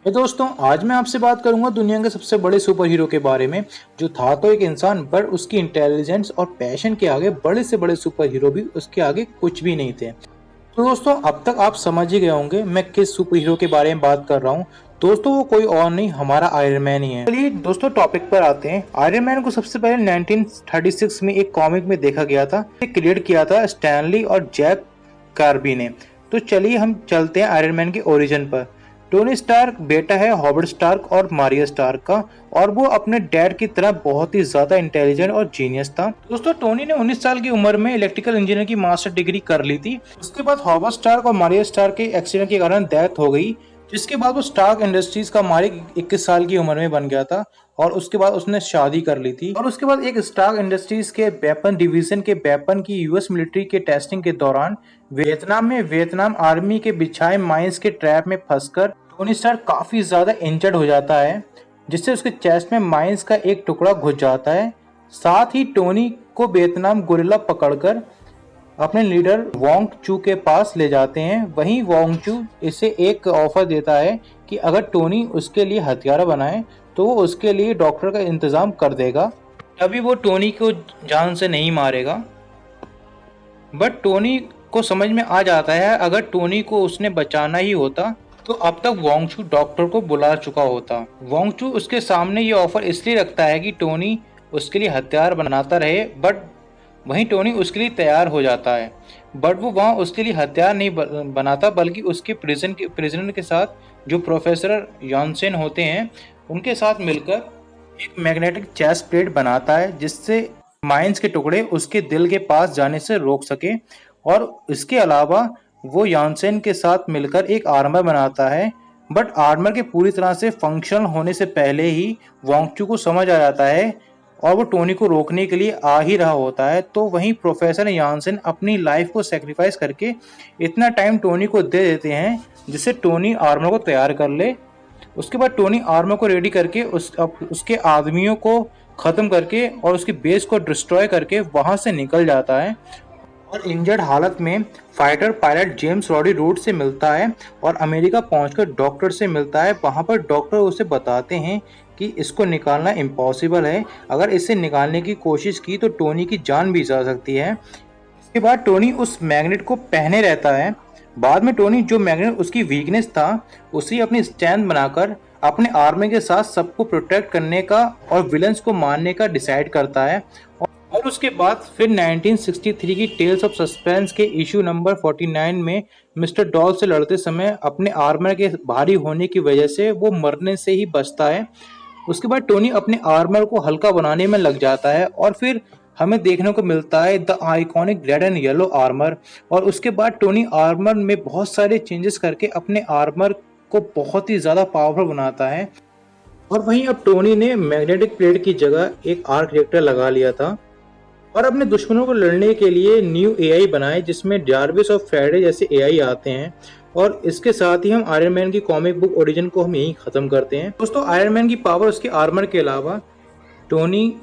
दोस्तों, आज मैं आपसे बात करूंगा दुनिया के सबसे बड़े सुपर हीरो के बारे में, जो था तो एक इंसान, पर उसकी इंटेलिजेंस और पैशन के आगे बड़े से बड़े सुपर हीरो भी उसके आगे कुछ भी नहीं थे। तो दोस्तों, अब तक आप समझ ही गए होंगे मैं किस सुपर हीरो के बारे में बात कर रहा हूँ। दोस्तों, वो कोई और नहीं, हमारा आयरन मैन ही है। चलिए दोस्तों, टॉपिक पर आते हैं। आयरन मैन को सबसे पहले 1936 में एक कॉमिक में देखा गया था। क्रिएट किया था स्टैनली और जैक कार्बी ने। तो चलिए हम चलते हैं आयरन मैन के ओरिजिन पर। टोनी स्टार्क बेटा है हॉवर्ड स्टार्क और मारिया स्टार्क का, और वो अपने डैड की तरह बहुत ही ज्यादा इंटेलिजेंट और जीनियस था। दोस्तों, टोनी ने 19 साल की उम्र में इलेक्ट्रिकल इंजीनियर की मास्टर डिग्री कर ली थी। उसके बाद हॉवर्ड स्टार्क और मारिया स्टार्क के एक्सीडेंट के कारण डेथ हो गई, जिसके बाद वो स्टार्क इंडस्ट्रीज का मालिक 21 साल की उम्र में बन गया था। और उसके बाद उसने शादी कर ली थी। और उसके बाद एक स्टार्क इंडस्ट्रीज के वेपन डिवीजन के वेपन की यूएस मिलिट्री के टेस्टिंग के दौरान वियतनाम में वियतनाम आर्मी के बिछाए माइंस के ट्रैप में फंसकर टोनी स्टार्क काफी ज्यादा इंजर्ड हो जाता है, जिससे उसके चेस्ट में माइंस का एक टुकड़ा घुस जाता है। साथ ही टोनी को वियतनाम गोरिल्ला पकड़कर अपने लीडर वोंग चू के पास ले जाते हैं। वहीं वोंग चू इसे एक ऑफर देता है कि अगर टोनी उसके लिए हथियार बनाए तो वो उसके लिए डॉक्टर का इंतजाम कर देगा। तभी वो टोनी को जान से नहीं मारेगा। बट टोनी को समझ में आ जाता है अगर टोनी को उसने बचाना ही होता तो अब तक वोंग चू डॉक्टर को बुला चुका होता। वोंग चू उसके सामने ये ऑफर इसलिए रखता है कि टोनी उसके लिए हथियार बनाता रहे, बट वहीं टोनी उसके लिए तैयार हो जाता है। बट वो वहाँ उसके लिए हथियार नहीं बनाता, बल्कि उसके प्रिजनर के साथ जो प्रोफेसर यॉनसेन होते हैं उनके साथ मिलकर एक मैग्नेटिक चेस्ट प्लेट बनाता है, जिससे माइंस के टुकड़े उसके दिल के पास जाने से रोक सके। और इसके अलावा वो यॉनसेन के साथ मिलकर एक आर्मर बनाता है। बट आर्मर के पूरी तरह से फंक्शनल होने से पहले ही वोंगचू को समझ आ जाता है और वो टोनी को रोकने के लिए आ ही रहा होता है। तो वहीं प्रोफेसर यानसेन अपनी लाइफ को सेक्रीफाइस करके इतना टाइम टोनी को दे देते हैं जिससे टोनी आर्मर को तैयार कर ले। उसके बाद टोनी आर्मर को रेडी करके उसके आदमियों को खत्म करके और उसकी बेस को डिस्ट्रॉय करके वहां से निकल जाता है और इंजर्ड हालत में fighter pilot James Rhodey route से मिलता है और अमेरिका पहुंचकर डॉक्टर से मिलता है। वहां पर डॉक्टर उसे बताते हैं कि इसको निकालना इम्पॉसिबल है, अगर इसे निकालने की कोशिश की तो टोनी की जान भी जा सकती है। इसके बाद टोनी उस मैग्नेट को पहने रहता है। बाद में टोनी जो मैग्नेट उसकी वीकनेस था उसे अपनी स्ट्रेंथ बनाकर अपने आर्मी के साथ सबको प्रोटेक्ट करने का और विलन्स को मारने का डिसाइड करता है। और उसके बाद फिर 1963 की टेल्स ऑफ सस्पेंस के इशू नंबर 49 में मिस्टर डॉल से लड़ते समय अपने आर्मर के भारी होने की वजह से वो मरने से ही बचता है। उसके बाद टोनी अपने आर्मर को हल्का बनाने में लग जाता है और फिर हमें देखने को मिलता है the iconic red and yellow armour. और उसके बाद टोनी आर्मर में बहुत सारे चेंजेस करके अपने आर्मर को बहुत ही ज़्यादा पावरफुल बनाता है। और वहीं अब टोनी ने मैग्नेटिक प्लेट की जगह एक आर्क रिएक्टर लगा लिया था और अपने दुश्मनों को लड़ने के लिए न्यू एआई बनाए, जिसमें जार्विस और फ्राइडे जैसे एआई आते हैं। और इसके साथ ही हम आयरन मैन की कॉमिक बुक ओरिजिन को हम यहीं खत्म करते हैं। दोस्तों, आयरन मैन की पावर उसके आर्मर के अलावा टोनी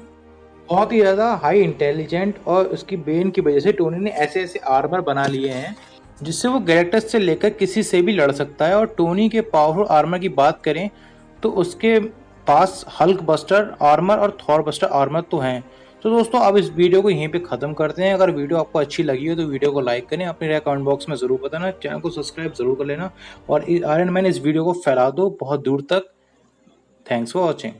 बहुत ही ज़्यादा हाई इंटेलिजेंट और उसकी ब्रेन की वजह से टोनी ने ऐसे ऐसे आर्मर बना लिए हैं जिससे वो गैलेक्टस से लेकर किसी से भी लड़ सकता है। और टोनी के पावरफुल आर्मर की बात करें तो उसके पास हल्क बस्टर आर्मर और थॉर बस्टर आर्मर तो हैं। तो दोस्तों, अब इस वीडियो को यहीं पे ख़त्म करते हैं। अगर वीडियो आपको अच्छी लगी हो तो वीडियो को लाइक करें, अपने राय कमेंट बॉक्स में ज़रूर बताना, चैनल को सब्सक्राइब जरूर कर लेना और आयरन मैन इस वीडियो को फैला दो बहुत दूर तक। Thanks for watching.